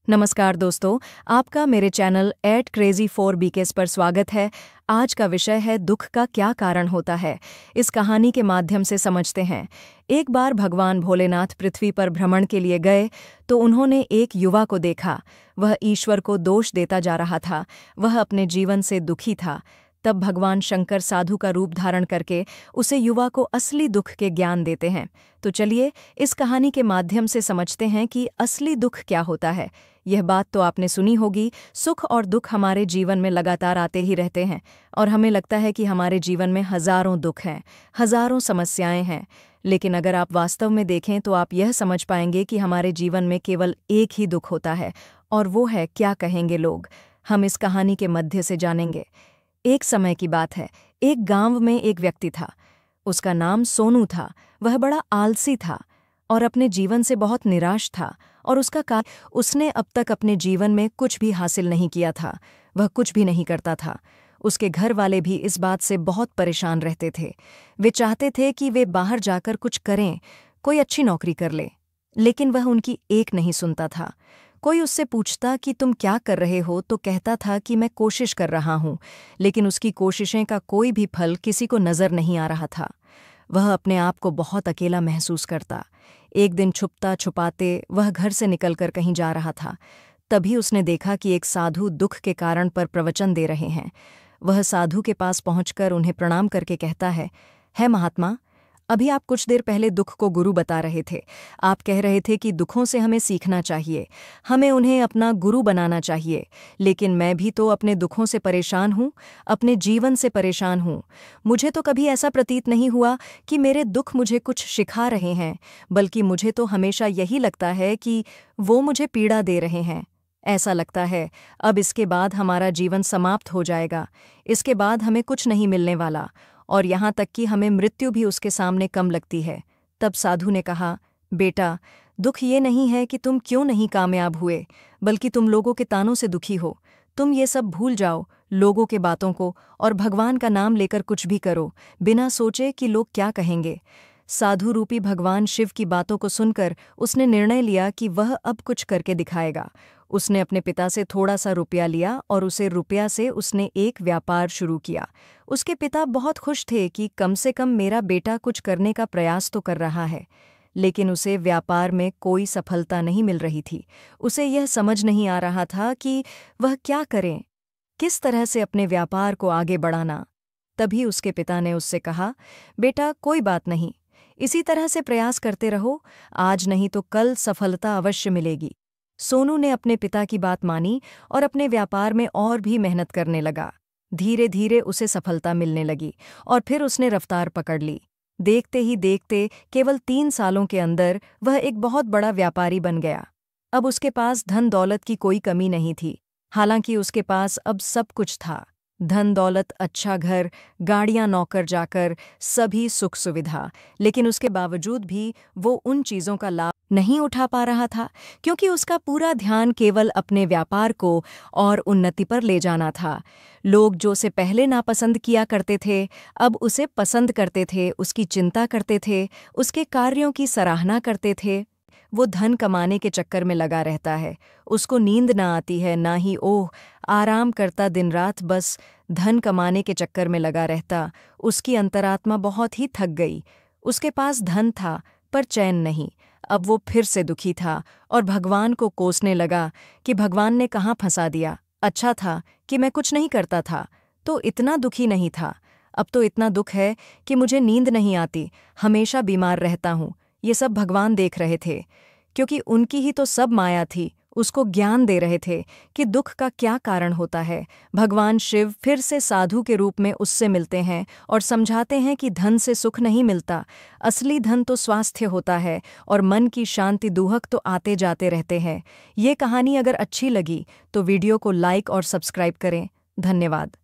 नमस्कार दोस्तों, आपका मेरे चैनल @crazy4bks पर स्वागत है। आज का विषय है दुख का क्या कारण होता है। इस कहानी के माध्यम से समझते हैं। एक बार भगवान भोलेनाथ पृथ्वी पर भ्रमण के लिए गए तो उन्होंने एक युवा को देखा। वह ईश्वर को दोष देता जा रहा था। वह अपने जीवन से दुखी था। तब भगवान शंकर साधु का रूप धारण करके उसे युवा को असली दुख के ज्ञान देते हैं। तो चलिए इस कहानी के माध्यम से समझते हैं कि असली दुख क्या होता है। यह बात तो आपने सुनी होगी, सुख और दुख हमारे जीवन में लगातार आते ही रहते हैं और हमें लगता है कि हमारे जीवन में हजारों दुख हैं, हजारों समस्याएं हैं। लेकिन अगर आप वास्तव में देखें तो आप यह समझ पाएंगे कि हमारे जीवन में केवल एक ही दुख होता है, और वो है क्या कहेंगे लोग। हम इस कहानी के मध्य से जानेंगे। एक समय की बात है, एक गांव में एक व्यक्ति था। उसका नाम सोनू था। वह बड़ा आलसी था और अपने जीवन से बहुत निराश था, और उसने अब तक अपने जीवन में कुछ भी हासिल नहीं किया था। वह कुछ भी नहीं करता था। उसके घर वाले भी इस बात से बहुत परेशान रहते थे। वे चाहते थे कि वे बाहर जाकर कुछ करें, कोई अच्छी नौकरी कर ले, लेकिन वह उनकी एक नहीं सुनता था। कोई उससे पूछता कि तुम क्या कर रहे हो तो कहता था कि मैं कोशिश कर रहा हूँ, लेकिन उसकी कोशिशें का कोई भी फल किसी को नजर नहीं आ रहा था। वह अपने आप को बहुत अकेला महसूस करता। एक दिन छुपता छुपाते वह घर से निकलकर कहीं जा रहा था। तभी उसने देखा कि एक साधु दुख के कारण पर प्रवचन दे रहे हैं। वह साधु के पास पहुंचकर उन्हें प्रणाम करके कहता है महात्मा, अभी आप कुछ देर पहले दुख को गुरु बता रहे थे। आप कह रहे थे कि दुखों से हमें सीखना चाहिए, हमें उन्हें अपना गुरु बनाना चाहिए। लेकिन मैं भी तो अपने दुखों से परेशान हूँ, अपने जीवन से परेशान हूँ। मुझे तो कभी ऐसा प्रतीत नहीं हुआ कि मेरे दुख मुझे कुछ सिखा रहे हैं, बल्कि मुझे तो हमेशा यही लगता है कि वो मुझे पीड़ा दे रहे हैं। ऐसा लगता है अब इसके बाद हमारा जीवन समाप्त हो जाएगा, इसके बाद हमें कुछ नहीं मिलने वाला, और यहाँ तक कि हमें मृत्यु भी उसके सामने कम लगती है। तब साधु ने कहा, बेटा, दुख ये नहीं है कि तुम क्यों नहीं कामयाब हुए, बल्कि तुम लोगों के तानों से दुखी हो। तुम ये सब भूल जाओ, लोगों के बातों को, और भगवान का नाम लेकर कुछ भी करो, बिना सोचे कि लोग क्या कहेंगे। साधु रूपी भगवान शिव की बातों को सुनकर उसने निर्णय लिया कि वह अब कुछ करके दिखाएगा। उसने अपने पिता से थोड़ा सा रुपया लिया और उसे रुपया से उसने एक व्यापार शुरू किया। उसके पिता बहुत खुश थे कि कम से कम मेरा बेटा कुछ करने का प्रयास तो कर रहा है। लेकिन उसे व्यापार में कोई सफलता नहीं मिल रही थी। उसे यह समझ नहीं आ रहा था कि वह क्या करे, किस तरह से अपने व्यापार को आगे बढ़ाना। तभी उसके पिता ने उससे कहा, बेटा, कोई बात नहीं, इसी तरह से प्रयास करते रहो, आज नहीं तो कल सफलता अवश्य मिलेगी। सोनू ने अपने पिता की बात मानी और अपने व्यापार में और भी मेहनत करने लगा। धीरे धीरे उसे सफलता मिलने लगी और फिर उसने रफ्तार पकड़ ली। देखते ही देखते केवल 3 सालों के अंदर वह एक बहुत बड़ा व्यापारी बन गया। अब उसके पास धन दौलत की कोई कमी नहीं थी। हालांकि उसके पास अब सब कुछ था, धन दौलत, अच्छा घर, गाड़ियां, नौकर जाकर, सभी सुख सुविधा। लेकिन उसके बावजूद भी वो उन चीज़ों का लाभ नहीं उठा पा रहा था, क्योंकि उसका पूरा ध्यान केवल अपने व्यापार को और उन्नति पर ले जाना था। लोग जो उसे पहले नापसंद किया करते थे, अब उसे पसंद करते थे, उसकी चिंता करते थे, उसके कार्यों की सराहना करते थे। वो धन कमाने के चक्कर में लगा रहता है। उसको नींद ना आती है, ना ही ओह, आराम करता दिन रात, बस धन कमाने के चक्कर में लगा रहता। उसकी अंतरात्मा बहुत ही थक गई। उसके पास धन था पर चैन नहीं। अब वो फिर से दुखी था और भगवान को कोसने लगा कि भगवान ने कहाँ फंसा दिया। अच्छा था कि मैं कुछ नहीं करता था तो इतना दुखी नहीं था। अब तो इतना दुख है कि मुझे नींद नहीं आती, हमेशा बीमार रहता हूँ। ये सब भगवान देख रहे थे, क्योंकि उनकी ही तो सब माया थी। उसको ज्ञान दे रहे थे कि दुख का क्या कारण होता है। भगवान शिव फिर से साधु के रूप में उससे मिलते हैं और समझाते हैं कि धन से सुख नहीं मिलता, असली धन तो स्वास्थ्य होता है और मन की शांति। दुहक तो आते जाते रहते हैं। ये कहानी अगर अच्छी लगी तो वीडियो को लाइक और सब्सक्राइब करें। धन्यवाद।